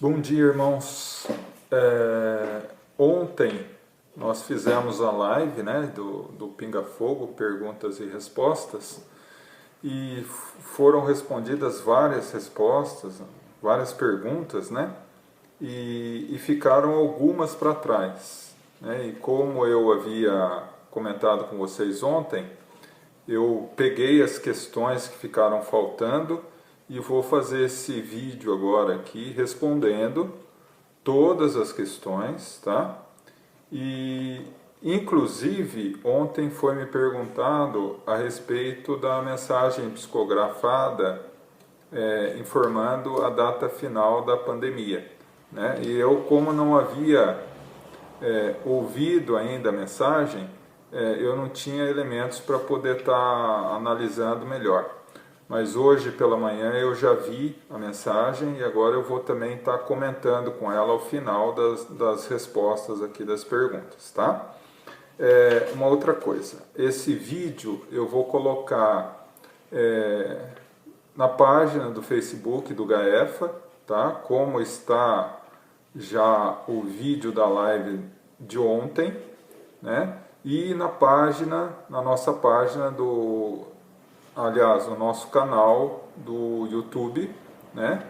Bom dia, irmãos. Ontem nós fizemos a live, né, do Pinga Fogo, perguntas e respostas, e foram respondidas várias respostas, várias perguntas, né, e ficaram algumas para trás, né, e como eu havia comentado com vocês ontem, eu peguei as questões que ficaram faltando e vou fazer esse vídeo agora aqui respondendo todas as questões, tá? E inclusive ontem foi me perguntado a respeito da mensagem psicografada informando a data final da pandemia, né? E eu, como não havia ouvido ainda a mensagem, eu não tinha elementos para poder estar analisando melhor. Mas hoje pela manhã eu já vi a mensagem e agora eu vou também estar comentando com ela ao final das respostas aqui das perguntas, tá? Uma outra coisa, esse vídeo eu vou colocar na página do Facebook do GAEFA, tá? Como está já o vídeo da live de ontem, né? E na nossa página no nosso canal do YouTube, né?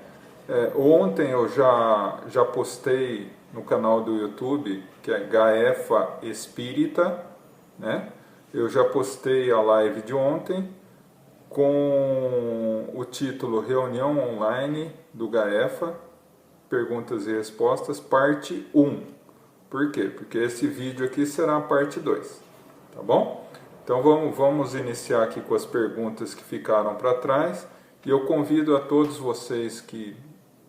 Ontem eu já postei no canal do YouTube, que é Gaefa Espírita, né? Eu já postei a live de ontem com o título Reunião Online do Gaefa, Perguntas e Respostas, parte 1. Por quê? Porque esse vídeo aqui será a parte 2, tá bom? Então vamos iniciar aqui com as perguntas que ficaram para trás, e eu convido a todos vocês que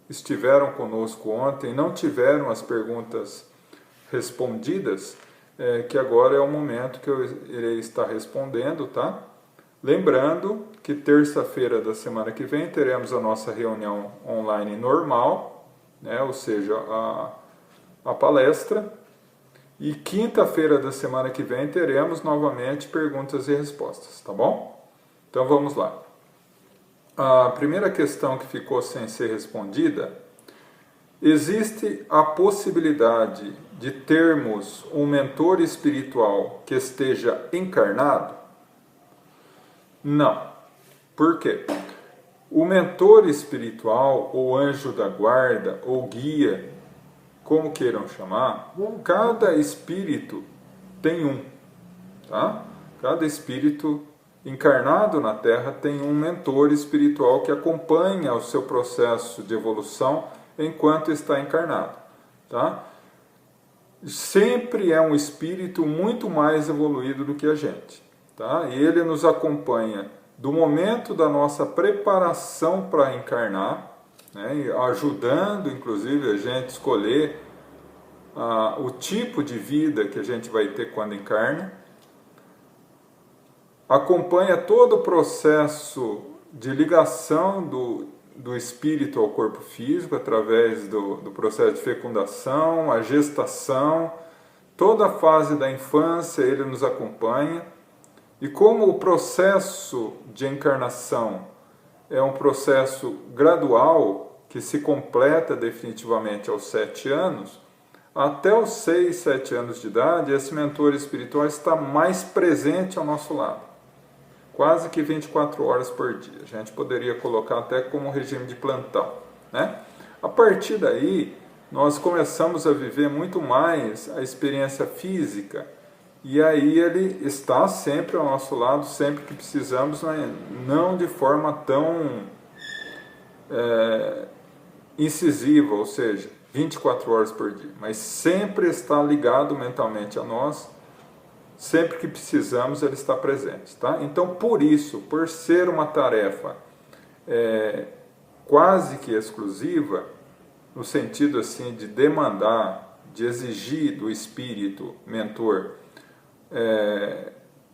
estiveram conosco ontem e não tiveram as perguntas respondidas, que agora é o momento que eu irei estar respondendo, tá? Lembrando que terça-feira da semana que vem teremos a nossa reunião online normal, né? Ou seja, a palestra. E quinta-feira da semana que vem teremos novamente perguntas e respostas, tá bom? Então vamos lá. A primeira questão que ficou sem ser respondida: existe a possibilidade de termos um mentor espiritual que esteja encarnado? Não. Por quê? O mentor espiritual, ou anjo da guarda, ou guia, como queiram chamar, cada espírito tem um, tá? Cada espírito encarnado na Terra tem um mentor espiritual que acompanha o seu processo de evolução enquanto está encarnado, tá? Sempre é um espírito muito mais evoluído do que a gente, tá? E ele nos acompanha do momento da nossa preparação para encarnar, né, ajudando inclusive a gente escolher o tipo de vida que a gente vai ter quando encarna, acompanha todo o processo de ligação do espírito ao corpo físico através do processo de fecundação, a gestação, toda a fase da infância ele nos acompanha, e como o processo de encarnação é um processo gradual que se completa definitivamente aos 7 anos, até os 6, 7 anos de idade, esse mentor espiritual está mais presente ao nosso lado, quase que 24 horas por dia. A gente poderia colocar até como regime de plantão, né? A partir daí, nós começamos a viver muito mais a experiência física, e aí ele está sempre ao nosso lado, sempre que precisamos, né? Não de forma tão incisiva, ou seja, 24 horas por dia, mas sempre está ligado mentalmente a nós, sempre que precisamos ele está presente, tá? Então, por isso, por ser uma tarefa quase que exclusiva, no sentido assim de demandar, de exigir do espírito mentor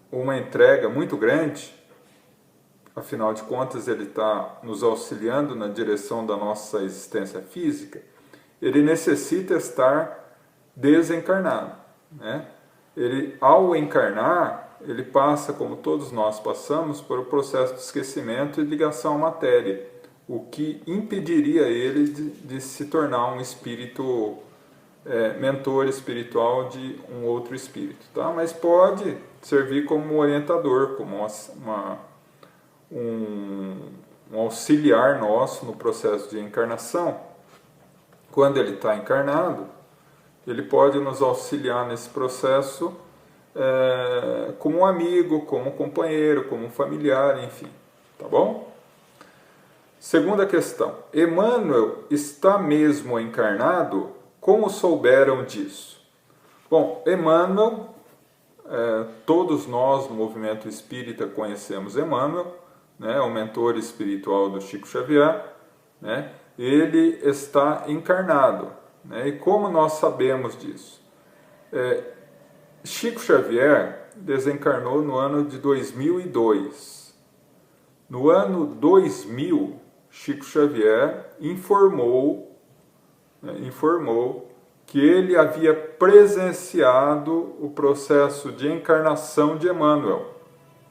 uma entrega muito grande, afinal de contas ele está nos auxiliando na direção da nossa existência física, ele necessita estar desencarnado, né? Ele, ao encarnar, ele passa, como todos nós passamos, por um processo de esquecimento e ligação à matéria, o que impediria ele de se tornar um espírito, mentor espiritual de um outro espírito, tá? Mas pode servir como orientador, como um auxiliar nosso no processo de encarnação. Quando ele está encarnado, ele pode nos auxiliar nesse processo como um amigo, como um companheiro, como um familiar, enfim, tá bom? Segunda questão, Emmanuel está mesmo encarnado? Como souberam disso? Bom, Emmanuel, todos nós no movimento espírita conhecemos Emmanuel, né, o mentor espiritual do Chico Xavier, né, ele está encarnado. Né, e como nós sabemos disso? Chico Xavier desencarnou no ano de 2002. No ano 2000, Chico Xavier informou que ele havia presenciado o processo de encarnação de Emmanuel,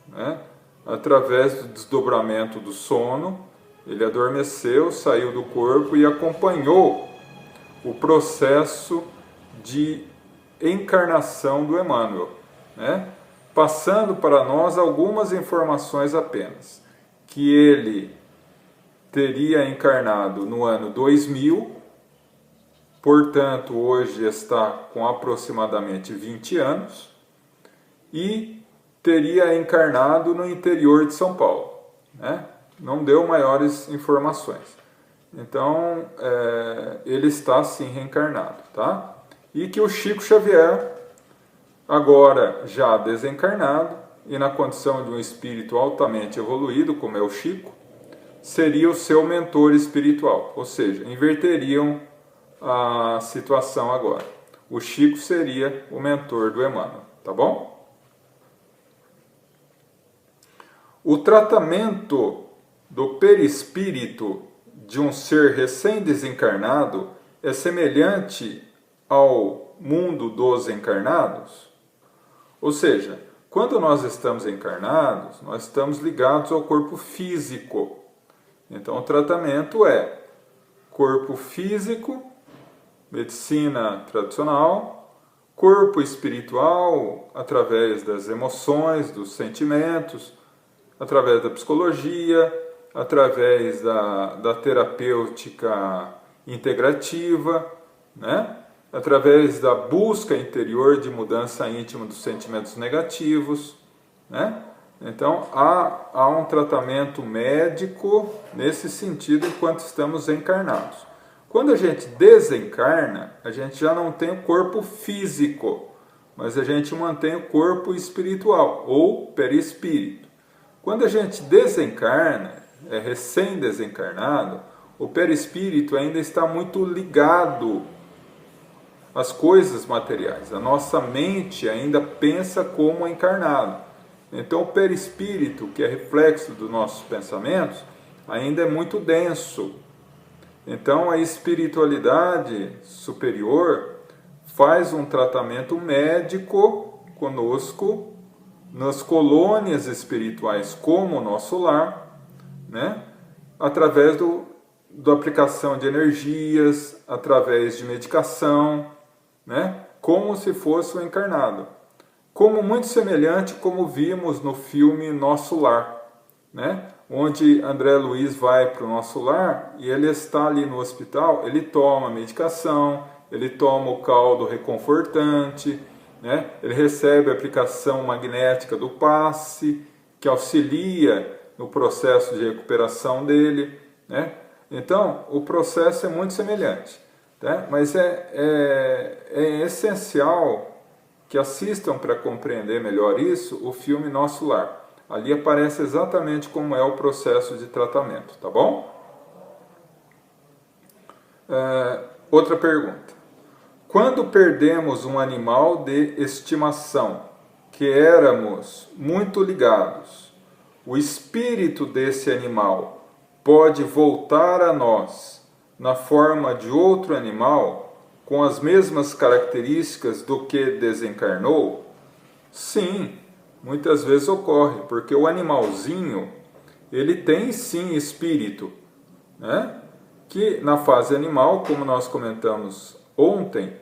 né? Através do desdobramento do sono, ele adormeceu, saiu do corpo e acompanhou o processo de encarnação do Emmanuel, né? Passando para nós algumas informações apenas, que ele teria encarnado no ano 2000, portanto hoje está com aproximadamente 20 anos, e teria encarnado no interior de São Paulo, né? Não deu maiores informações. Então, ele está sim reencarnado, tá? E que o Chico Xavier, agora já desencarnado, e na condição de um espírito altamente evoluído, como é o Chico, seria o seu mentor espiritual, ou seja, inverteriam a situação agora. O Chico seria o mentor do Emmanuel, tá bom? O tratamento do perispírito de um ser recém-desencarnado é semelhante ao mundo dos encarnados? Ou seja, quando nós estamos encarnados, nós estamos ligados ao corpo físico. Então, o tratamento é corpo físico, medicina tradicional, corpo espiritual, através das emoções, dos sentimentos, através da psicologia, através da terapêutica integrativa, né? Através da busca interior de mudança íntima dos sentimentos negativos, né? Então, há um tratamento médico nesse sentido enquanto estamos encarnados. Quando a gente desencarna, a gente já não tem o corpo físico, mas a gente mantém o corpo espiritual, ou perispírito. Quando a gente desencarna, é recém-desencarnado, o perispírito ainda está muito ligado às coisas materiais. A nossa mente ainda pensa como encarnado. Então, o perispírito, que é reflexo dos nossos pensamentos, ainda é muito denso. Então, a espiritualidade superior faz um tratamento médico conosco, nas colônias espirituais como o nosso lar, né? Através da aplicação de energias, através de medicação, né? Como se fosse o encarnado. Como muito semelhante como vimos no filme Nosso Lar, né? Onde André Luiz vai para o nosso lar e ele está ali no hospital, ele toma medicação, ele toma o caldo reconfortante, né? Ele recebe a aplicação magnética do passe, que auxilia no processo de recuperação dele, né? Então, o processo é muito semelhante, né? Mas é essencial que assistam para compreender melhor isso o filme Nosso Lar. Ali aparece exatamente como é o processo de tratamento, tá bom? Outra pergunta. Quando perdemos um animal de estimação, que éramos muito ligados, o espírito desse animal pode voltar a nós na forma de outro animal, com as mesmas características do que desencarnou? Sim, muitas vezes ocorre, porque o animalzinho, ele tem sim espírito, né? Que na fase animal, como nós comentamos ontem,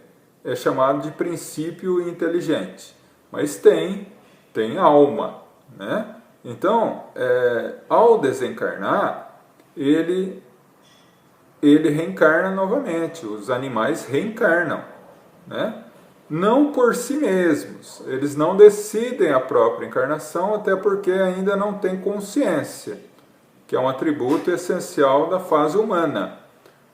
é chamado de princípio inteligente, mas tem alma, né? Então, ao desencarnar, ele reencarna novamente, os animais reencarnam, né? Não por si mesmos, eles não decidem a própria encarnação, até porque ainda não têm consciência, que é um atributo essencial da fase humana.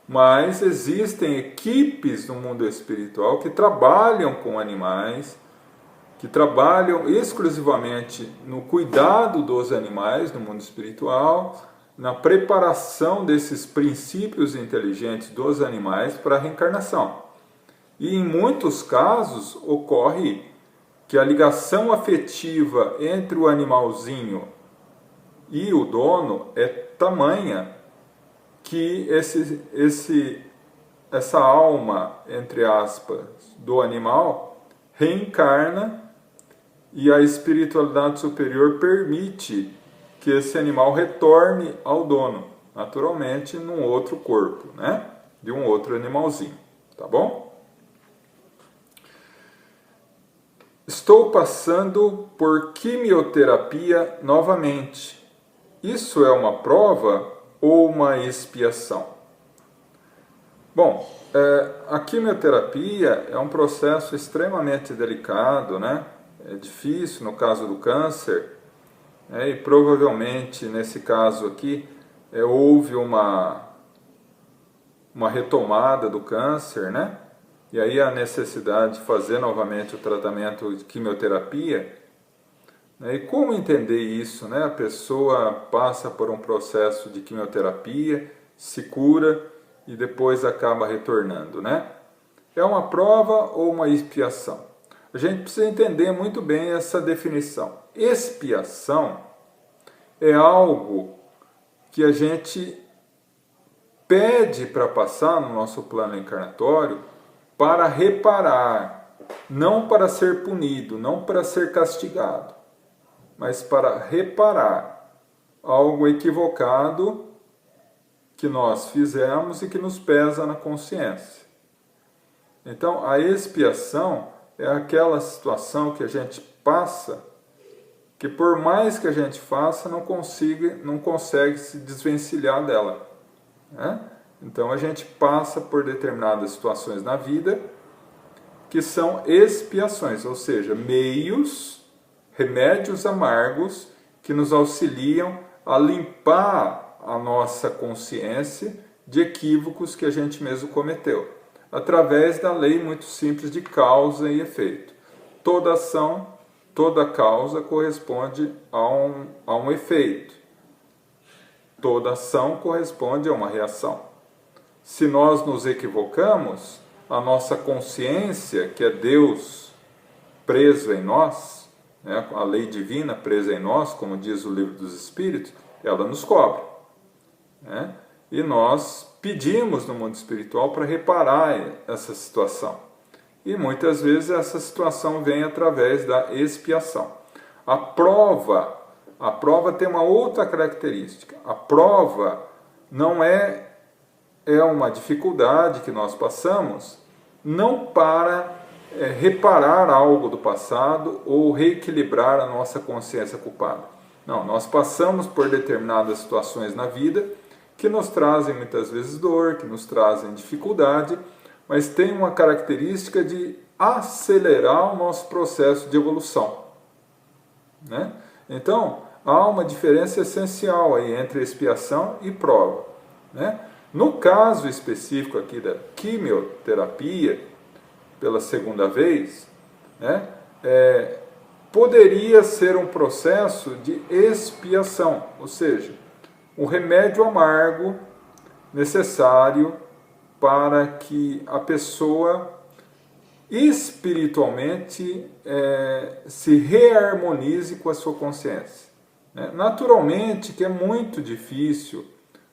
Mas existem equipes no mundo espiritual que trabalham com animais, que trabalham exclusivamente no cuidado dos animais no mundo espiritual, na preparação desses princípios inteligentes dos animais para a reencarnação. E em muitos casos ocorre que a ligação afetiva entre o animalzinho e o dono é tamanha que essa alma, entre aspas, do animal reencarna e a espiritualidade superior permite que esse animal retorne ao dono, naturalmente num outro corpo, né? De um outro animalzinho, tá bom? Estou passando por quimioterapia novamente. Isso é uma prova ou uma expiação? Bom, a quimioterapia é um processo extremamente delicado, né? É difícil no caso do câncer, e provavelmente nesse caso aqui houve uma retomada do câncer, né? E aí a necessidade de fazer novamente o tratamento de quimioterapia. E como entender isso, né? A pessoa passa por um processo de quimioterapia, se cura e depois acaba retornando, né? É uma prova ou uma expiação? A gente precisa entender muito bem essa definição. Expiação é algo que a gente pede para passar no nosso plano encarnatório para reparar, não para ser punido, não para ser castigado, mas para reparar algo equivocado que nós fizemos e que nos pesa na consciência. Então, a expiação é aquela situação que a gente passa, que por mais que a gente faça, não consegue se desvencilhar dela, né? Então, a gente passa por determinadas situações na vida que são expiações, ou seja, remédios amargos que nos auxiliam a limpar a nossa consciência de equívocos que a gente mesmo cometeu, através da lei muito simples de causa e efeito. Toda ação, toda causa corresponde a um efeito. Toda ação corresponde a uma reação. Se nós nos equivocamos, a nossa consciência, que é Deus preso em nós, né, a lei divina presa em nós, como diz o Livro dos Espíritos, ela nos cobra, né? E nós pedimos no mundo espiritual para reparar essa situação. E muitas vezes essa situação vem através da expiação. A prova tem uma outra característica. A prova não é uma dificuldade que nós passamos, não para reparar algo do passado ou reequilibrar a nossa consciência culpada. Não, nós passamos por determinadas situações na vida que nos trazem muitas vezes dor, que nos trazem dificuldade, mas tem uma característica de acelerar o nosso processo de evolução, né? Então, há uma diferença essencial aí entre expiação e prova, né? No caso específico aqui da quimioterapia, pela segunda vez, né, poderia ser um processo de expiação, ou seja, um remédio amargo necessário para que a pessoa espiritualmente se reharmonize com a sua consciência, né? Naturalmente que é muito difícil,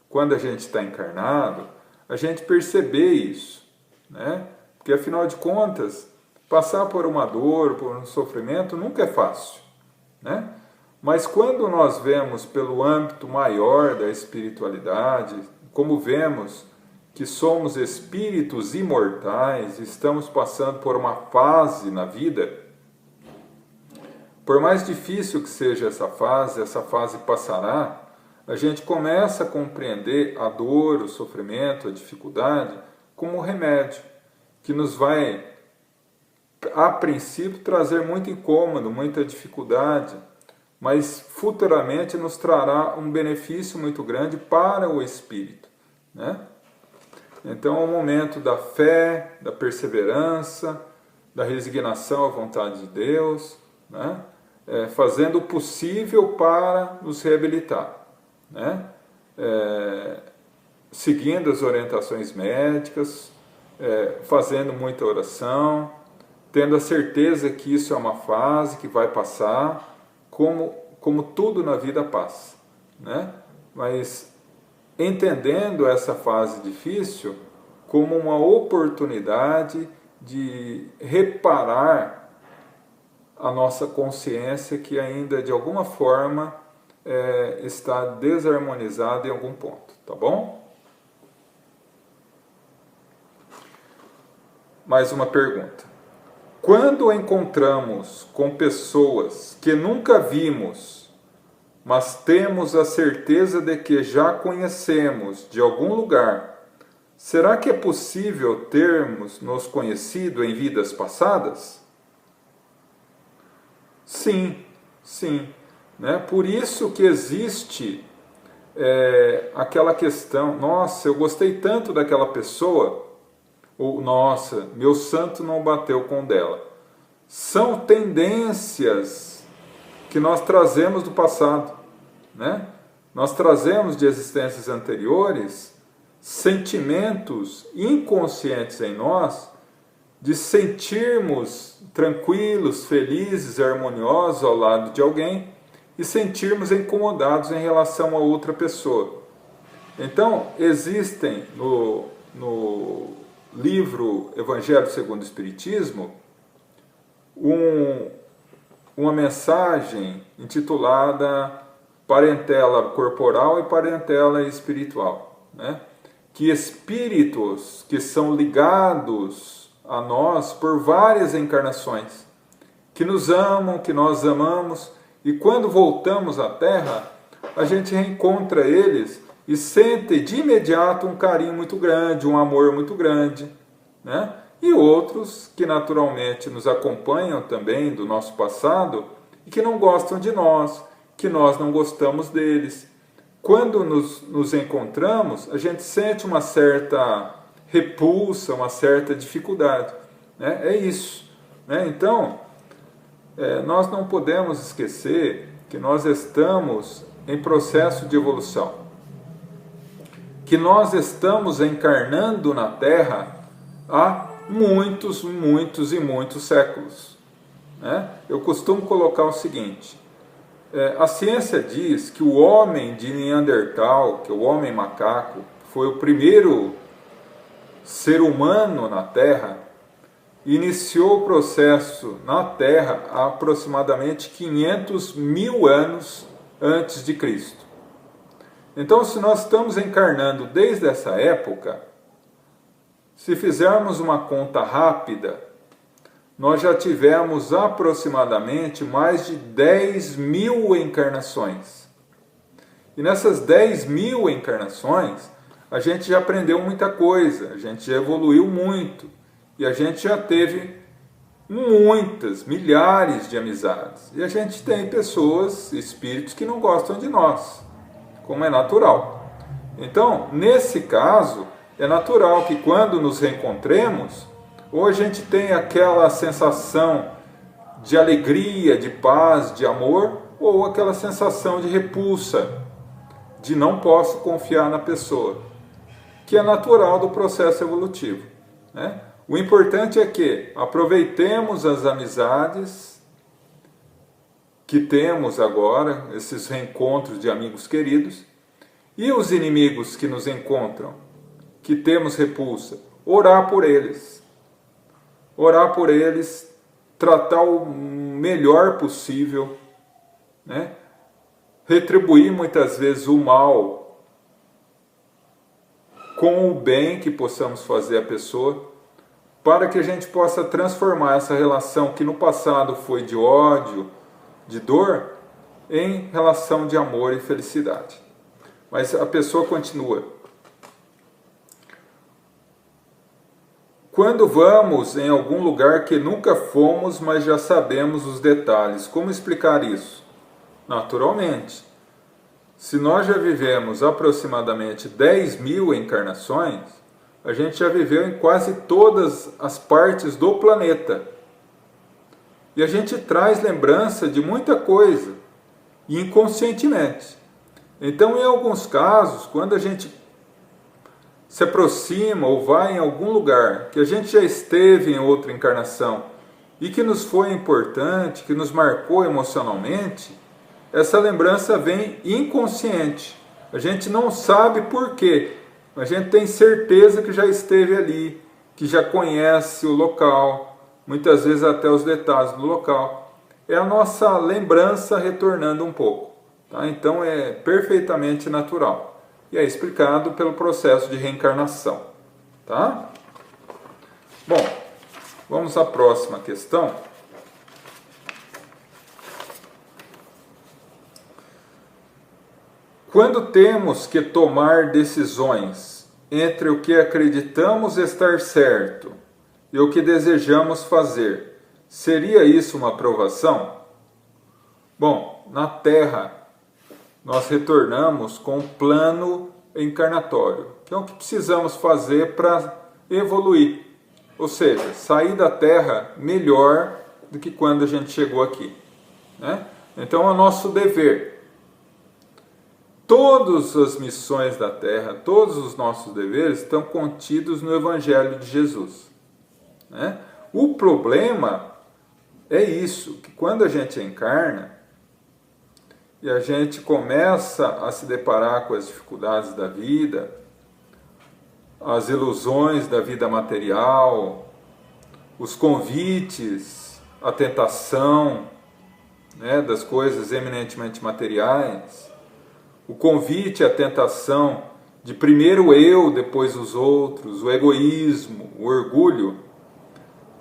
quando a gente está encarnado, a gente perceber isso, né? Porque afinal de contas, passar por uma dor, por um sofrimento, nunca é fácil, né? Mas quando nós vemos pelo âmbito maior da espiritualidade, como vemos que somos espíritos imortais, estamos passando por uma fase na vida, por mais difícil que seja essa fase passará, a gente começa a compreender a dor, o sofrimento, a dificuldade como um remédio, que nos vai, a princípio, trazer muito incômodo, muita dificuldade, mas futuramente nos trará um benefício muito grande para o espírito, né? Então é o momento da fé, da perseverança, da resignação à vontade de Deus, né? Fazendo o possível para nos reabilitar, né? Seguindo as orientações médicas, fazendo muita oração, tendo a certeza que isso é uma fase que vai passar, como tudo na vida passa, né? Mas entendendo essa fase difícil como uma oportunidade de reparar a nossa consciência que ainda de alguma forma está desarmonizada em algum ponto, tá bom? Mais uma pergunta. Quando encontramos com pessoas que nunca vimos, mas temos a certeza de que já conhecemos de algum lugar, será que é possível termos nos conhecido em vidas passadas? Sim, sim. Né? Por isso que existe aquela questão, nossa, eu gostei tanto daquela pessoa, ou nossa, meu santo não bateu com o dela. São tendências que nós trazemos do passado, né? Nós trazemos de existências anteriores sentimentos inconscientes em nós de sentirmos tranquilos, felizes, harmoniosos ao lado de alguém e sentirmos incomodados em relação a outra pessoa. Então, existem no livro Evangelho segundo o Espiritismo uma mensagem intitulada Parentela Corporal e Parentela Espiritual, né? Que espíritos que são ligados a nós por várias encarnações, que nos amam, que nós amamos, e quando voltamos à Terra, a gente reencontra eles e sente de imediato um carinho muito grande, um amor muito grande, né? E outros que naturalmente nos acompanham também do nosso passado e que não gostam de nós, que nós não gostamos deles. Quando nos encontramos, a gente sente uma certa repulsa, uma certa dificuldade, né? É isso, né? Então, nós não podemos esquecer que nós estamos em processo de evolução, que nós estamos encarnando na Terra há muitos, muitos e muitos séculos, né? Eu costumo colocar o seguinte, a ciência diz que o homem de Neandertal, que é o homem macaco, foi o primeiro ser humano na Terra, iniciou o processo na Terra há aproximadamente 500 mil anos antes de Cristo. Então, se nós estamos encarnando desde essa época, se fizermos uma conta rápida, nós já tivemos aproximadamente mais de 10 mil encarnações. E nessas 10 mil encarnações, a gente já aprendeu muita coisa, a gente já evoluiu muito, e a gente já teve muitas, milhares de amizades. E a gente tem pessoas, espíritos que não gostam de nós, como é natural. Então, nesse caso, é natural que quando nos reencontremos, ou a gente tem aquela sensação de alegria, de paz, de amor, ou aquela sensação de repulsa, de não posso confiar na pessoa, que é natural do processo evolutivo, né? O importante é que aproveitemos as amizades que temos agora, esses reencontros de amigos queridos, e os inimigos que nos encontram, que temos repulsa, orar por eles, tratar o melhor possível, né? Retribuir muitas vezes o mal com o bem que possamos fazer à pessoa, para que a gente possa transformar essa relação que no passado foi de ódio, de dor, em relação de amor e felicidade. Mas a pessoa continua. Quando vamos em algum lugar que nunca fomos, mas já sabemos os detalhes, como explicar isso? Naturalmente. Se nós já vivemos aproximadamente 10.000 encarnações, a gente já viveu em quase todas as partes do planeta. E a gente traz lembrança de muita coisa, inconscientemente. Então, em alguns casos, quando a gente se aproxima ou vai em algum lugar que a gente já esteve em outra encarnação e que nos foi importante, que nos marcou emocionalmente, essa lembrança vem inconsciente. A gente não sabe por quê. A gente tem certeza que já esteve ali, que já conhece o local, muitas vezes até os detalhes do local. É a nossa lembrança retornando um pouco. Tá? Então é perfeitamente natural. E é explicado pelo processo de reencarnação. Tá? Bom, vamos à próxima questão. Quando temos que tomar decisões entre o que acreditamos estar certo e o que desejamos fazer, seria isso uma provação? Bom, na Terra, nós retornamos com um plano encarnatório, que é o que precisamos fazer para evoluir. Ou seja, sair da Terra melhor do que quando a gente chegou aqui. Né? Então é o nosso dever. Todas as missões da Terra, todos os nossos deveres estão contidos no Evangelho de Jesus. Né? O problema é isso, que quando a gente encarna e a gente começa a se deparar com as dificuldades da vida, as ilusões da vida material, os convites, a tentação, né, das coisas eminentemente materiais, o convite, a tentação de primeiro eu, depois os outros, o egoísmo, o orgulho,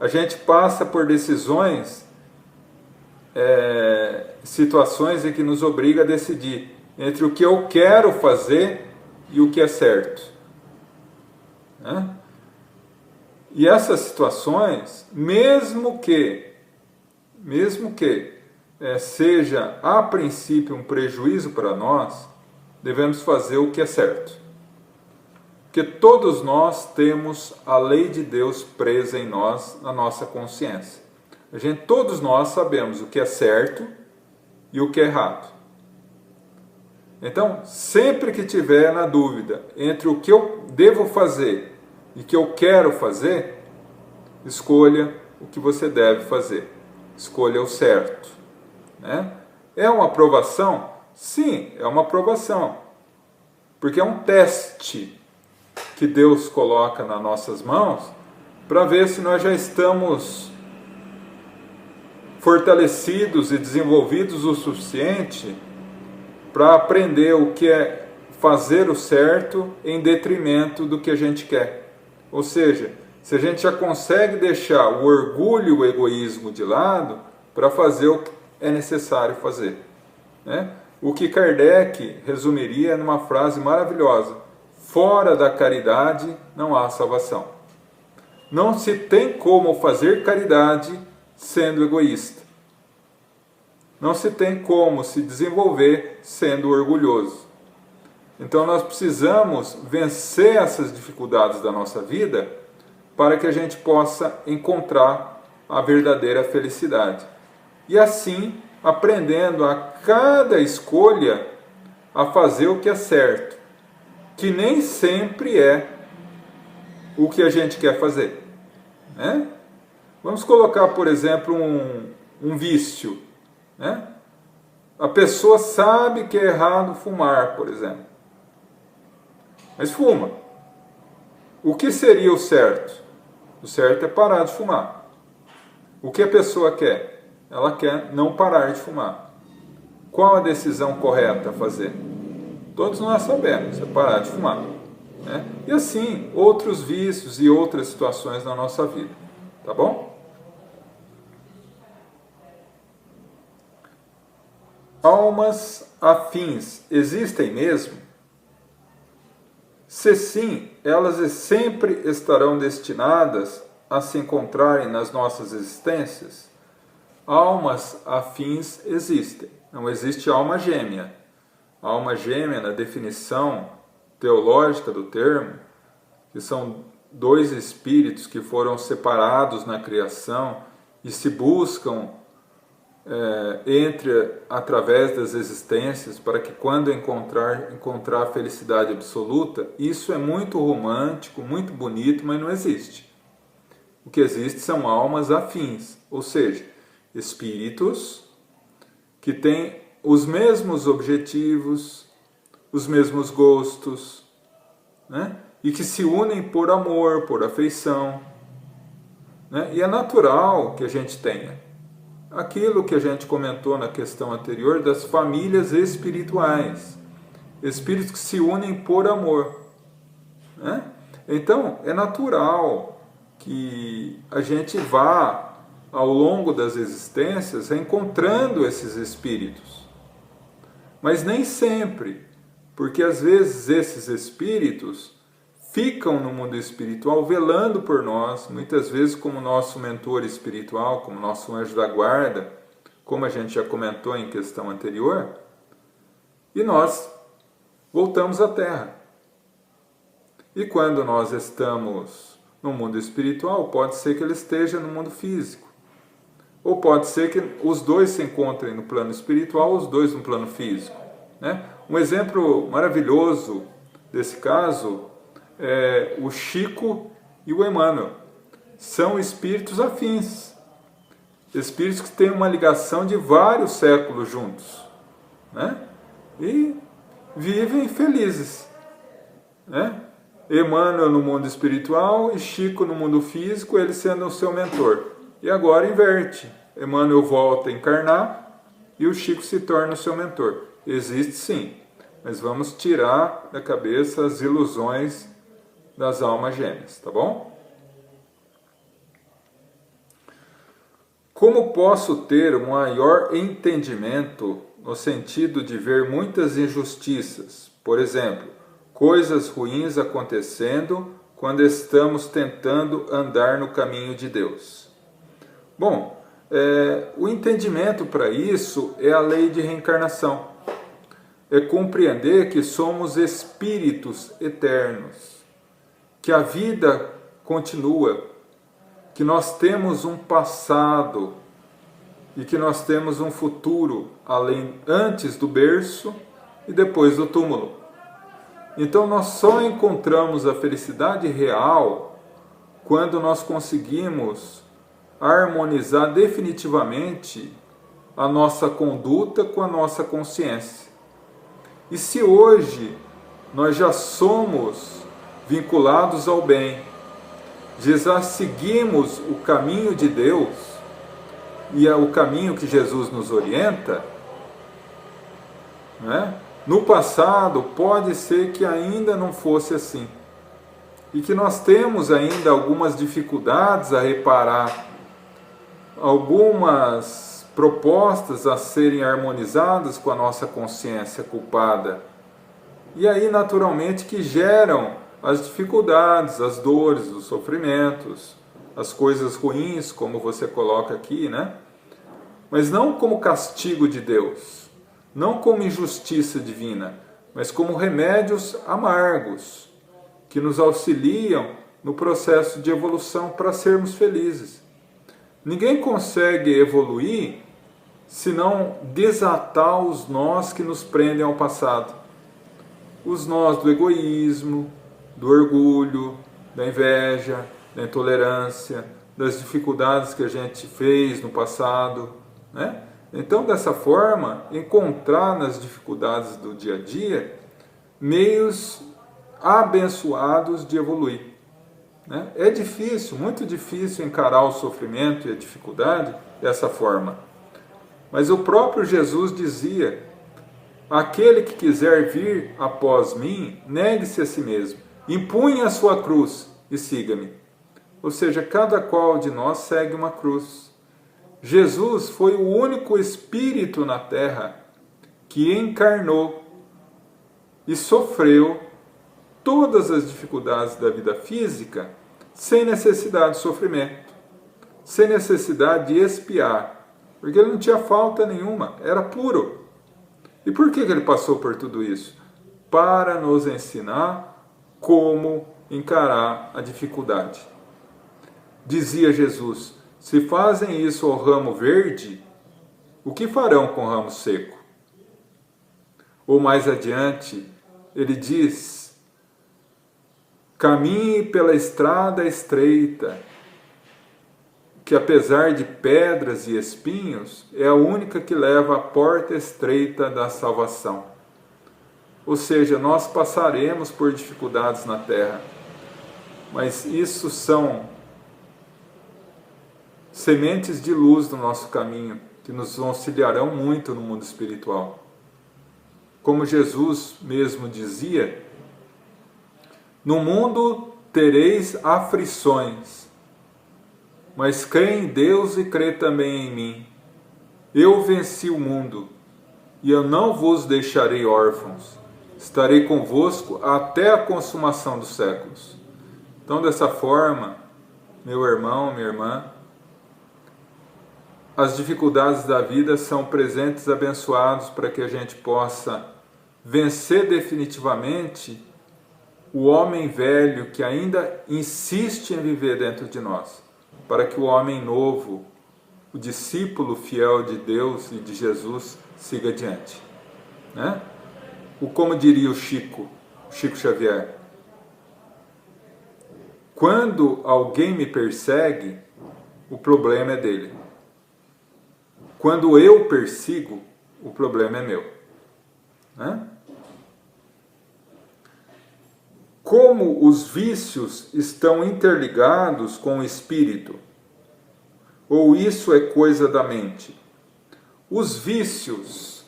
a gente passa por decisões, situações em que nos obriga a decidir entre o que eu quero fazer e o que é certo. Né? E essas situações, mesmo que seja a princípio um prejuízo para nós, devemos fazer o que é certo. Porque todos nós temos a lei de Deus presa em nós, na nossa consciência. Todos nós sabemos o que é certo e o que é errado. Então, sempre que tiver na dúvida entre o que eu devo fazer e o que eu quero fazer, escolha o que você deve fazer. Escolha o certo. Né? É uma aprovação? Sim, é uma aprovação. Porque é um teste que Deus coloca nas nossas mãos para ver se nós já estamos fortalecidos e desenvolvidos o suficiente para aprender o que é fazer o certo em detrimento do que a gente quer. Ou seja, se a gente já consegue deixar o orgulho e o egoísmo de lado para fazer o que é necessário fazer. Né? O que Kardec resumiria numa frase maravilhosa: fora da caridade não há salvação. Não se tem como fazer caridade sendo egoísta. Não se tem como se desenvolver sendo orgulhoso. Então nós precisamos vencer essas dificuldades da nossa vida para que a gente possa encontrar a verdadeira felicidade. E assim, aprendendo a cada escolha a fazer o que é certo, que nem sempre é o que a gente quer fazer. Né? Vamos colocar, por exemplo, um vício. Né? A pessoa sabe que é errado fumar, por exemplo, mas fuma. O que seria o certo? O certo é parar de fumar. O que a pessoa quer? Ela quer não parar de fumar. Qual a decisão correta a fazer? Todos nós sabemos, é parar de fumar. né? E assim, outros vícios e outras situações na nossa vida, tá bom? Almas afins existem mesmo? Se sim, elas sempre estarão destinadas a se encontrarem nas nossas existências? Almas afins existem. Não existe alma gêmea. A alma gêmea, na definição teológica do termo, que são dois espíritos que foram separados na criação e se buscam através das existências, para que quando encontrar a felicidade absoluta. Isso é muito romântico, muito bonito, mas não existe. O que existe são almas afins, ou seja, espíritos que têm os mesmos objetivos, os mesmos gostos, né? E que se unem por amor, por afeição, né? E é natural que a gente tenha aquilo que a gente comentou na questão anterior das famílias espirituais, espíritos que se unem por amor, né? Então é natural que a gente vá ao longo das existências encontrando esses espíritos, mas nem sempre, porque às vezes esses espíritos ficam no mundo espiritual velando por nós, muitas vezes como nosso mentor espiritual, como nosso anjo da guarda, como a gente já comentou em questão anterior, e nós voltamos à Terra. E quando nós estamos no mundo espiritual, pode ser que ele esteja no mundo físico, ou pode ser que os dois se encontrem no plano espiritual, os dois no plano físico, né? Um exemplo maravilhoso desse caso é o Chico e o Emmanuel. São espíritos afins, espíritos que têm uma ligação de vários séculos juntos, né? E vivem felizes, né? Emmanuel no mundo espiritual e Chico no mundo físico, ele sendo o seu mentor. E agora inverte, Emmanuel volta a encarnar e o Chico se torna o seu mentor. Existe sim, mas vamos tirar da cabeça as ilusões das almas gêmeas, tá bom? Como posso ter um maior entendimento no sentido de ver muitas injustiças, por exemplo, coisas ruins acontecendo quando estamos tentando andar no caminho de Deus? Bom, o entendimento para isso é a lei de reencarnação. É compreender que somos espíritos eternos, que a vida continua, que nós temos um passado e que nós temos um futuro antes do berço e depois do túmulo. Então nós só encontramos a felicidade real quando nós conseguimos harmonizar definitivamente a nossa conduta com a nossa consciência. E se hoje nós já somos vinculados ao bem, já seguimos o caminho de Deus, e é o caminho que Jesus nos orienta, né? No passado pode ser que ainda não fosse assim, e que nós temos ainda algumas dificuldades a reparar, algumas propostas a serem harmonizadas com a nossa consciência culpada, e aí naturalmente que geram as dificuldades, as dores, os sofrimentos, as coisas ruins, como você coloca aqui, né? Mas não como castigo de Deus, não como injustiça divina, mas como remédios amargos, que nos auxiliam no processo de evolução para sermos felizes. Ninguém consegue evoluir se não desatar os nós que nos prendem ao passado. Os nós do egoísmo, do orgulho, da inveja, da intolerância, das dificuldades que a gente fez no passado, né? Então, dessa forma, encontrar nas dificuldades do dia a dia meios abençoados de evoluir, né? É difícil, muito difícil encarar o sofrimento e a dificuldade dessa forma. Mas o próprio Jesus dizia: aquele que quiser vir após mim, negue-se a si mesmo, Empunhe a sua cruz e siga-me. Ou seja, cada qual de nós segue uma cruz. Jesus foi o único Espírito na Terra que encarnou e sofreu todas as dificuldades da vida física sem necessidade de sofrimento, sem necessidade de expiar, porque ele não tinha falta nenhuma, era puro. E por que ele passou por tudo isso? Para nos ensinar como encarar a dificuldade. Dizia Jesus: se fazem isso ao ramo verde, o que farão com o ramo seco? Ou mais adiante, ele diz: caminhe pela estrada estreita, que apesar de pedras e espinhos, é a única que leva à porta estreita da salvação. Ou seja, nós passaremos por dificuldades na terra, mas isso são sementes de luz no nosso caminho, que nos auxiliarão muito no mundo espiritual. Como Jesus mesmo dizia: no mundo tereis aflições, mas crê em Deus e crê também em mim. Eu venci o mundo, e eu não vos deixarei órfãos. Estarei convosco até a consumação dos séculos. Então, dessa forma, meu irmão, minha irmã, as dificuldades da vida são presentes abençoados para que a gente possa vencer definitivamente o homem velho que ainda insiste em viver dentro de nós, para que o homem novo, o discípulo fiel de Deus e de Jesus, siga adiante, né? Como diria o Chico Xavier: quando alguém me persegue, o problema é dele. Quando eu persigo, o problema é meu, né? Como os vícios estão interligados com o espírito? Ou isso é coisa da mente? Os vícios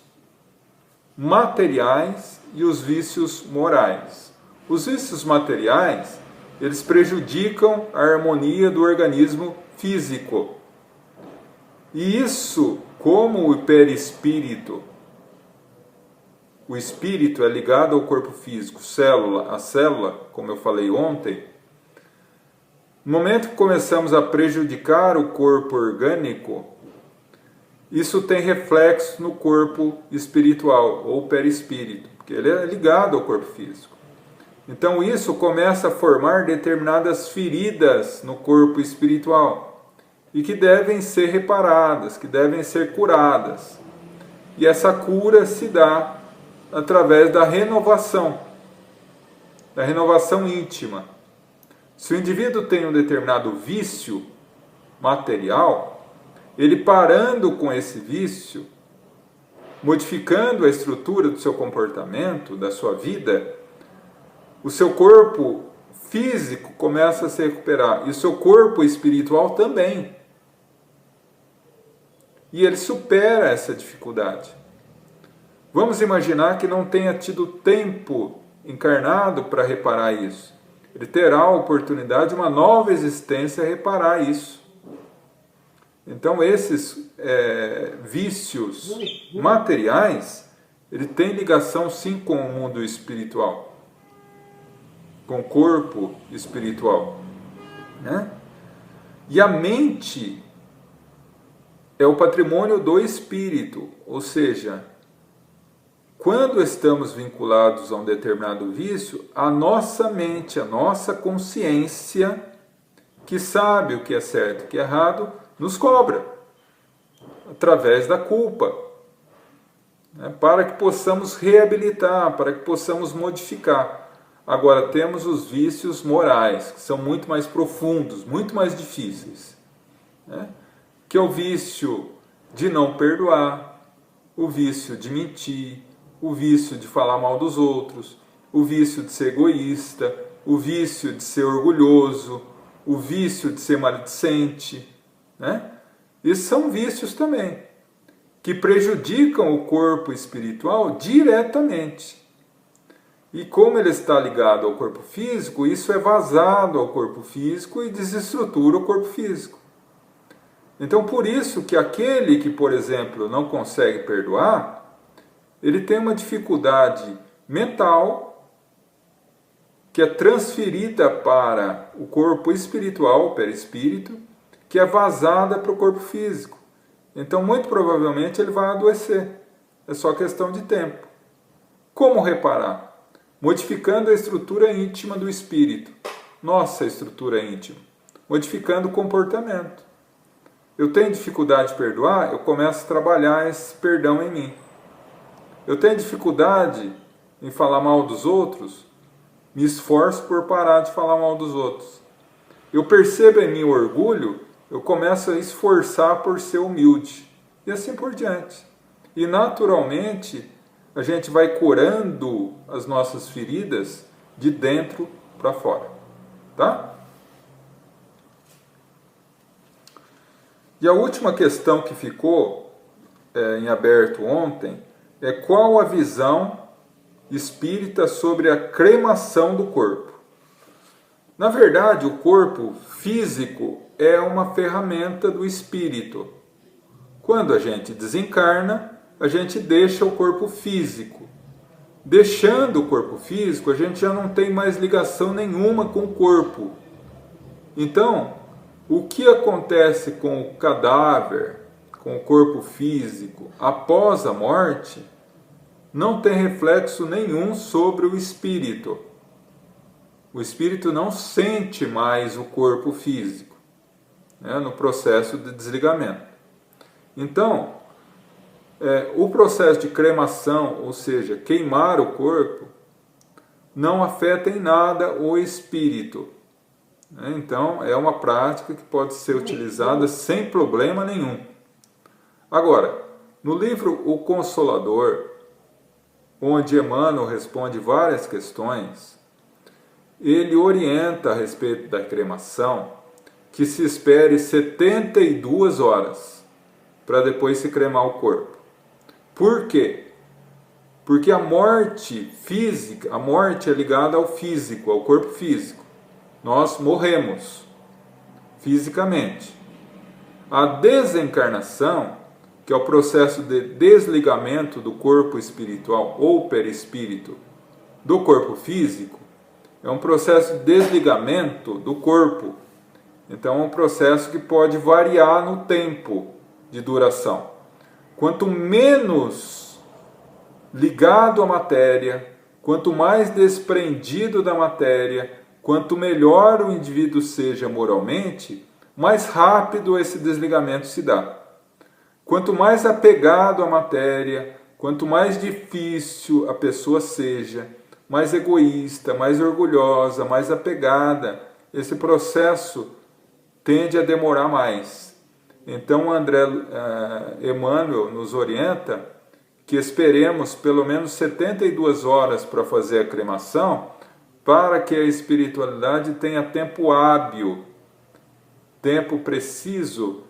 materiais e os vícios morais. Os vícios materiais, eles prejudicam a harmonia do organismo físico. E isso, como o perispírito, o espírito é ligado ao corpo físico, célula a célula, como eu falei ontem, no momento que começamos a prejudicar o corpo orgânico, isso tem reflexo no corpo espiritual, ou perispírito, porque ele é ligado ao corpo físico. Então isso começa a formar determinadas feridas no corpo espiritual, e que devem ser reparadas, que devem ser curadas. E essa cura se dá através da renovação íntima. Se o indivíduo tem um determinado vício material, ele parando com esse vício, modificando a estrutura do seu comportamento, da sua vida, o seu corpo físico começa a se recuperar, e o seu corpo espiritual também. E ele supera essa dificuldade. Vamos imaginar que não tenha tido tempo encarnado para reparar isso. Ele terá a oportunidade de uma nova existência reparar isso. Então esses vícios materiais, ele tem ligação sim com o mundo espiritual, com o corpo espiritual, né? E a mente é o patrimônio do espírito, ou seja, quando estamos vinculados a um determinado vício, a nossa mente, a nossa consciência, que sabe o que é certo e o que é errado, nos cobra, através da culpa, né, para que possamos reabilitar, para que possamos modificar. Agora, temos os vícios morais, que são muito mais profundos, muito mais difíceis, né, que é o vício de não perdoar, o vício de mentir, o vício de falar mal dos outros, o vício de ser egoísta, o vício de ser orgulhoso, o vício de ser maledicente, né? Esses são vícios também, que prejudicam o corpo espiritual diretamente. E como ele está ligado ao corpo físico, isso é vazado ao corpo físico e desestrutura o corpo físico. Então, por isso que aquele que, por exemplo, não consegue perdoar, ele tem uma dificuldade mental que é transferida para o corpo espiritual, o perispírito, que é vazada para o corpo físico. Então, muito provavelmente, ele vai adoecer. É só questão de tempo. Como reparar? Modificando a estrutura íntima do espírito. Nossa estrutura íntima. Modificando o comportamento. Eu tenho dificuldade de perdoar, eu começo a trabalhar esse perdão em mim. Eu tenho dificuldade em falar mal dos outros, me esforço por parar de falar mal dos outros. Eu percebo em mim o orgulho, eu começo a esforçar por ser humilde. E assim por diante. E naturalmente, a gente vai curando as nossas feridas de dentro para fora. Tá? E a última questão que ficou em aberto ontem é qual a visão espírita sobre a cremação do corpo. Na verdade, o corpo físico é uma ferramenta do espírito. Quando a gente desencarna, a gente deixa o corpo físico. Deixando o corpo físico, a gente já não tem mais ligação nenhuma com o corpo. Então, o que acontece com o cadáver, com o corpo físico, após a morte, não tem reflexo nenhum sobre o espírito. O espírito não sente mais o corpo físico, né, no processo de desligamento. Então, o processo de cremação, ou seja, queimar o corpo, não afeta em nada o espírito. Então, é uma prática que pode ser utilizada sem problema nenhum. Agora, no livro O Consolador, onde Emmanuel responde várias questões, ele orienta a respeito da cremação que se espere 72 horas para depois se cremar o corpo. Por quê? Porque a morte física, a morte é ligada ao físico, ao corpo físico. Nós morremos fisicamente. A desencarnação, que é o processo de desligamento do corpo espiritual ou perispírito do corpo físico, é um processo de desligamento do corpo. Então é um processo que pode variar no tempo de duração. Quanto menos ligado à matéria, quanto mais desprendido da matéria, quanto melhor o indivíduo seja moralmente, mais rápido esse desligamento se dá. Quanto mais apegado à matéria, quanto mais difícil a pessoa seja, mais egoísta, mais orgulhosa, mais apegada, esse processo tende a demorar mais. Então, Emmanuel nos orienta que esperemos pelo menos 72 horas para fazer a cremação, para que a espiritualidade tenha tempo hábil, tempo preciso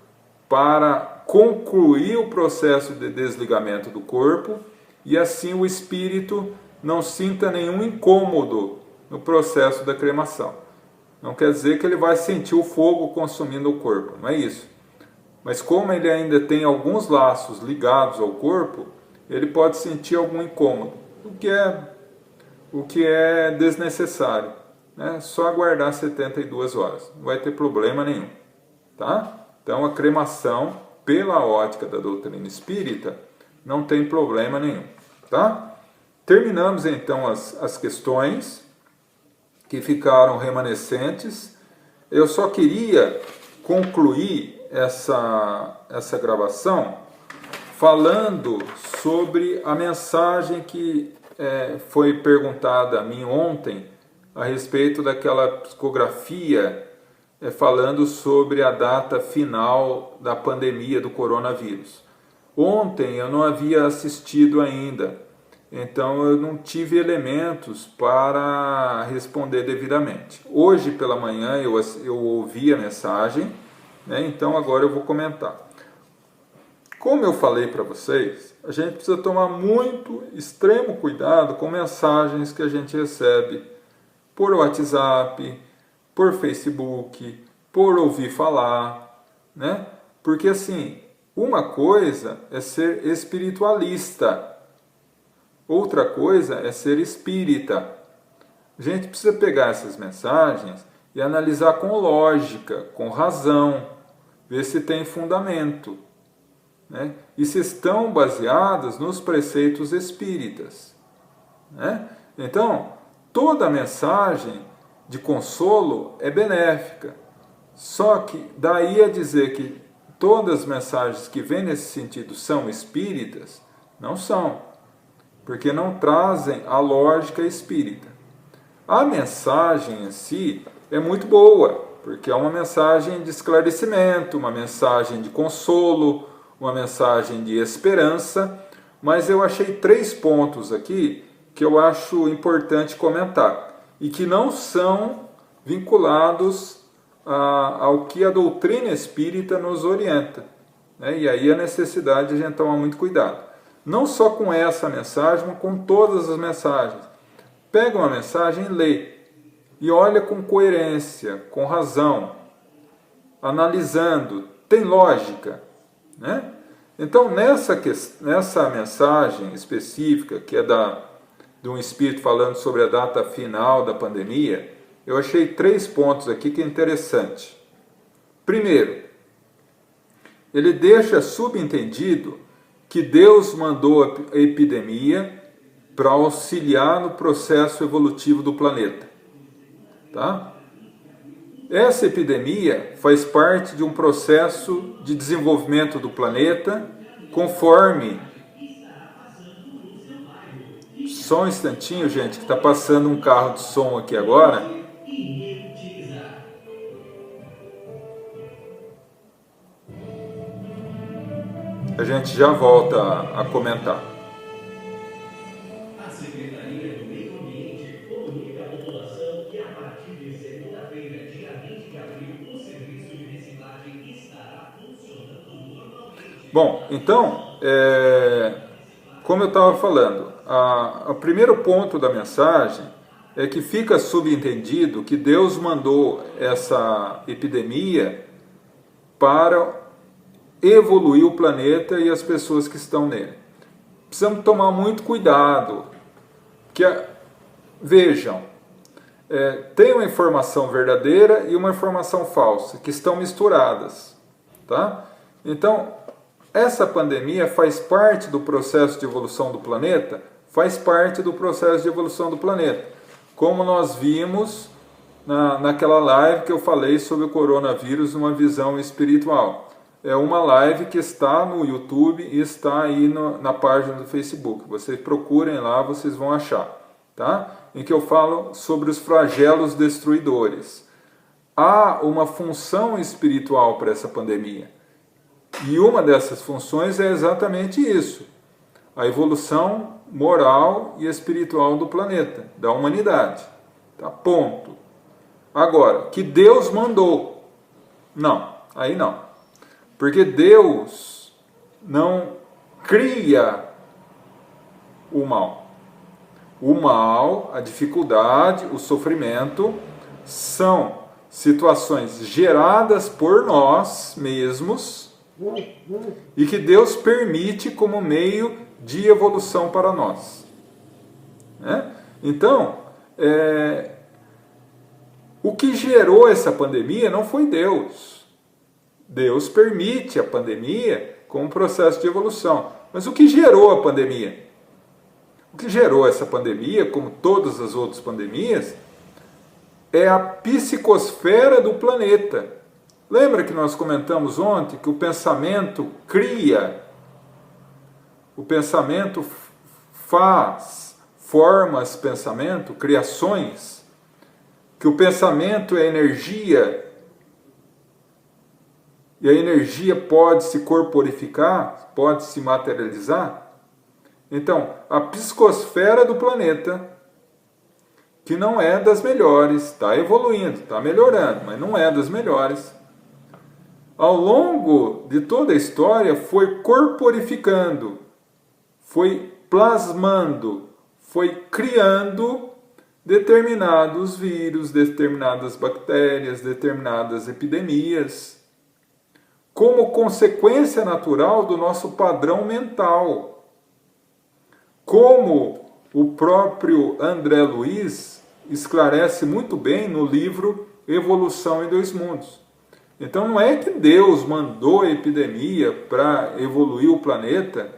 para concluir o processo de desligamento do corpo e assim o espírito não sinta nenhum incômodo no processo da cremação. Não quer dizer que ele vai sentir o fogo consumindo o corpo, não é isso. Mas como ele ainda tem alguns laços ligados ao corpo, ele pode sentir algum incômodo, o que é desnecessário. Né? Só aguardar 72 horas, não vai ter problema nenhum. Tá? Então a cremação, pela ótica da doutrina espírita, não tem problema nenhum. Tá? Terminamos então as questões que ficaram remanescentes. Eu só queria concluir essa gravação falando sobre a mensagem que foi perguntada a mim ontem a respeito daquela psicografia falando sobre a data final da pandemia do coronavírus. Ontem eu não havia assistido ainda, então eu não tive elementos para responder devidamente. Hoje pela manhã eu ouvi a mensagem, né, então agora eu vou comentar. Como eu falei para vocês, a gente precisa tomar muito, extremo cuidado com mensagens que a gente recebe por WhatsApp, por Facebook, por ouvir falar, né? Porque assim, uma coisa é ser espiritualista, outra coisa é ser espírita. A gente precisa pegar essas mensagens e analisar com lógica, com razão, ver se tem fundamento, né? E se estão baseadas nos preceitos espíritas, né? Então, toda mensagem de consolo é benéfica, só que daí a dizer que todas as mensagens que vêm nesse sentido são espíritas, não são, porque não trazem a lógica espírita. A mensagem em si é muito boa, porque é uma mensagem de esclarecimento, uma mensagem de consolo, uma mensagem de esperança, mas eu achei 3 pontos aqui que eu acho importante comentar e que não são vinculados ao que a doutrina espírita nos orienta, né? E aí a necessidade de a gente tomar muito cuidado. Não só com essa mensagem, mas com todas as mensagens. Pega uma mensagem e lê. E olha com coerência, com razão, analisando. Tem lógica, né? Então, nessa mensagem específica, que é de um espírito falando sobre a data final da pandemia, eu achei 3 pontos aqui que é interessante. Primeiro, ele deixa subentendido que Deus mandou a epidemia para auxiliar no processo evolutivo do planeta. Tá? Essa epidemia faz parte de um processo de desenvolvimento do planeta, conforme... Só um instantinho, gente, que está passando um carro de som aqui agora. A gente já volta a comentar. A Secretaria do Meio Ambiente comunica à população que a partir de segunda-feira, dia 20 de abril, o serviço de reciclagem estará funcionando normalmente. Bom, então, como eu estava falando, o primeiro ponto da mensagem é que fica subentendido que Deus mandou essa epidemia para evoluir o planeta e as pessoas que estão nele. Precisamos tomar muito cuidado, que vejam, tem uma informação verdadeira e uma informação falsa, que estão misturadas, tá? Então, essa pandemia faz parte do processo de evolução do planeta? Faz parte do processo de evolução do planeta. Como nós vimos naquela live que eu falei sobre o coronavírus numa visão espiritual. É uma live que está no YouTube e está aí na página do Facebook. Vocês procurem lá, vocês vão achar, tá? Em que eu falo sobre os flagelos destruidores. Há uma função espiritual para essa pandemia. E uma dessas funções é exatamente isso. A evolução moral e espiritual do planeta, da humanidade. Tá? Ponto. Agora, que Deus mandou. Não, aí não. Porque Deus não cria o mal. O mal, a dificuldade, o sofrimento são situações geradas por nós mesmos e que Deus permite como meio de evolução para nós. Né? Então, o que gerou essa pandemia não foi Deus. Deus permite a pandemia como um processo de evolução. Mas o que gerou a pandemia? O que gerou essa pandemia, como todas as outras pandemias, é a psicosfera do planeta. Lembra que nós comentamos ontem que o pensamento cria, o pensamento forma esse pensamento, criações, que o pensamento é energia, e a energia pode se corporificar, pode se materializar. Então, a psicosfera do planeta, que não é das melhores, está evoluindo, está melhorando, mas não é das melhores. ao longo de toda a história, foi corporificando, foi plasmando, foi criando determinados vírus, determinadas bactérias, determinadas epidemias, como consequência natural do nosso padrão mental. Como o próprio André Luiz esclarece muito bem no livro Evolução em Dois Mundos. Então não é que Deus mandou a epidemia para evoluir o planeta,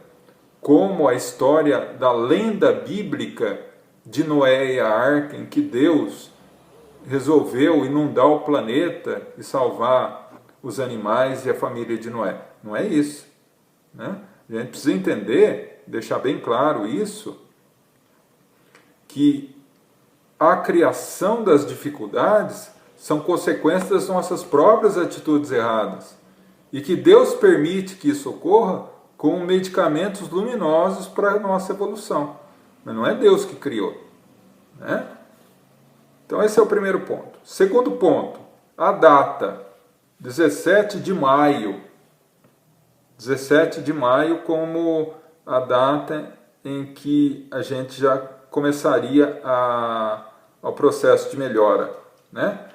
como a história da lenda bíblica de Noé e a Arca, em que Deus resolveu inundar o planeta e salvar os animais e a família de Noé. Não é isso, né? A gente precisa entender, deixar bem claro isso, que a criação das dificuldades são consequências das nossas próprias atitudes erradas e que Deus permite que isso ocorra com medicamentos luminosos para a nossa evolução. Mas não é Deus que criou, né? Então esse é o primeiro ponto. Segundo ponto, a data, 17 de maio. 17 de maio como a data em que a gente já começaria ao processo de melhora, né?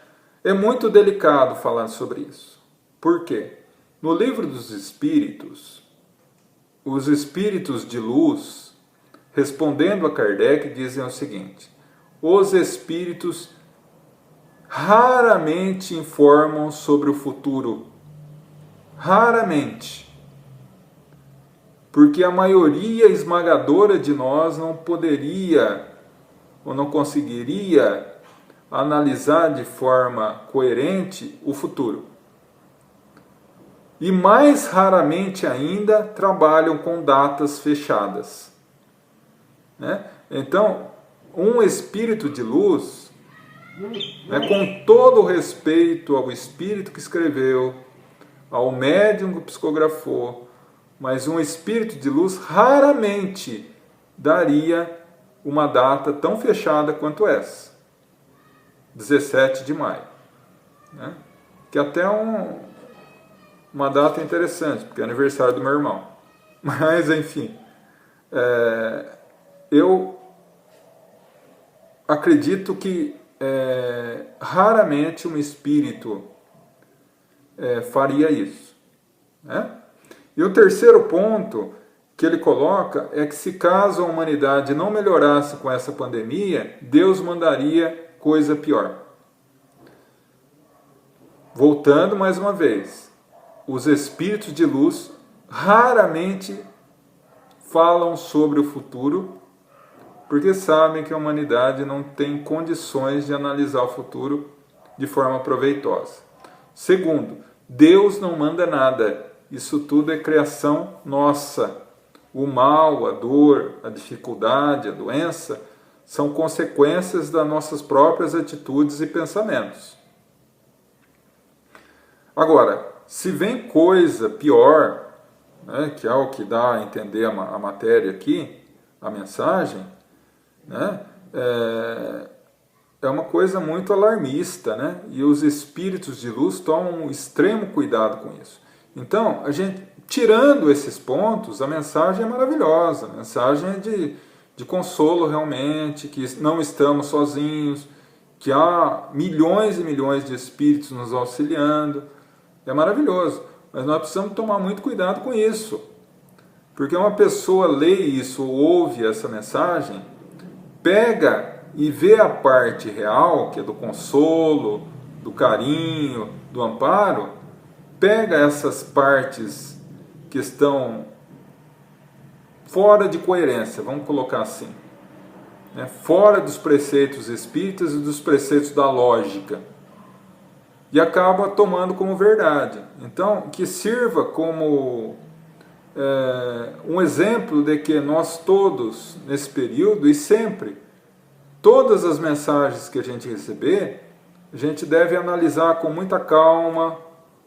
É muito delicado falar sobre isso. Por quê? No livro dos Espíritos, os Espíritos de Luz, respondendo a Kardec, dizem o seguinte: os Espíritos raramente informam sobre o futuro. Raramente. Porque a maioria esmagadora de nós não poderia ou não conseguiria analisar de forma coerente o futuro. E mais raramente ainda trabalham com datas fechadas, né? Então, um espírito de luz, né, com todo o respeito ao espírito que escreveu, ao médium que psicografou, mas um espírito de luz raramente daria uma data tão fechada quanto essa, 17 de maio, né? Que até uma data interessante, porque é aniversário do meu irmão. Mas, enfim, eu acredito que raramente um espírito faria isso, né? E o terceiro ponto que ele coloca é que se caso a humanidade não melhorasse com essa pandemia, Deus mandaria coisa pior. Voltando mais uma vez, os espíritos de luz raramente falam sobre o futuro, porque sabem que a humanidade não tem condições de analisar o futuro de forma proveitosa. Segundo, Deus não manda nada. Isso tudo é criação nossa. O mal, a dor, a dificuldade, a doença são consequências das nossas próprias atitudes e pensamentos. Agora, se vem coisa pior, né, que é o que dá a entender a matéria aqui, a mensagem, né, é uma coisa muito alarmista, né? E os espíritos de luz tomam um extremo cuidado com isso. Então, a gente, tirando esses pontos, a mensagem é maravilhosa, a mensagem é de consolo realmente, que não estamos sozinhos, que há milhões e milhões de espíritos nos auxiliando, é maravilhoso, mas nós precisamos tomar muito cuidado com isso, porque uma pessoa lê isso ou ouve essa mensagem, pega e vê a parte real, que é do consolo, do carinho, do amparo, pega essas partes que estão fora de coerência, vamos colocar assim, né? Fora dos preceitos espíritas e dos preceitos da lógica, e acaba tomando como verdade. Então, que sirva como um exemplo de que nós todos, nesse período e sempre, todas as mensagens que a gente receber, a gente deve analisar com muita calma,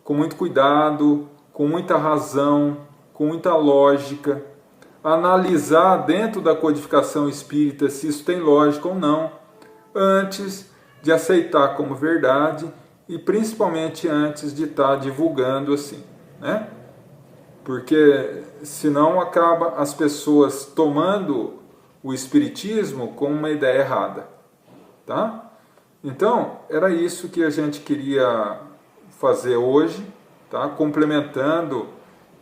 com muito cuidado, com muita razão, com muita lógica, analisar dentro da codificação espírita se isso tem lógica ou não, antes de aceitar como verdade e principalmente antes de estar divulgando assim, né? Porque senão acaba as pessoas tomando o espiritismo como uma ideia errada, tá? Então, era isso que a gente queria fazer hoje, tá? Complementando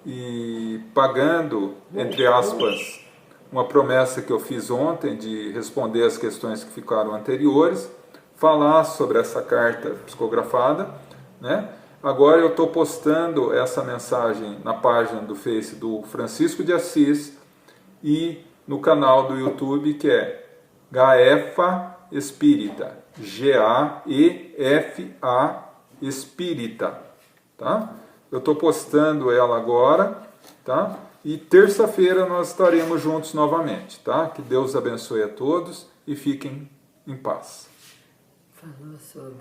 e pagando, entre aspas, uma promessa que eu fiz ontem de responder as questões que ficaram anteriores, falar sobre essa carta psicografada, né? Agora eu estou postando essa mensagem na página do Face do Francisco de Assis e no canal do YouTube, que é Gaefa Espírita, Gaefa Espírita, tá? Eu estou postando ela agora, tá? E terça-feira nós estaremos juntos novamente, tá? Que Deus abençoe a todos e fiquem em paz. Falou sobre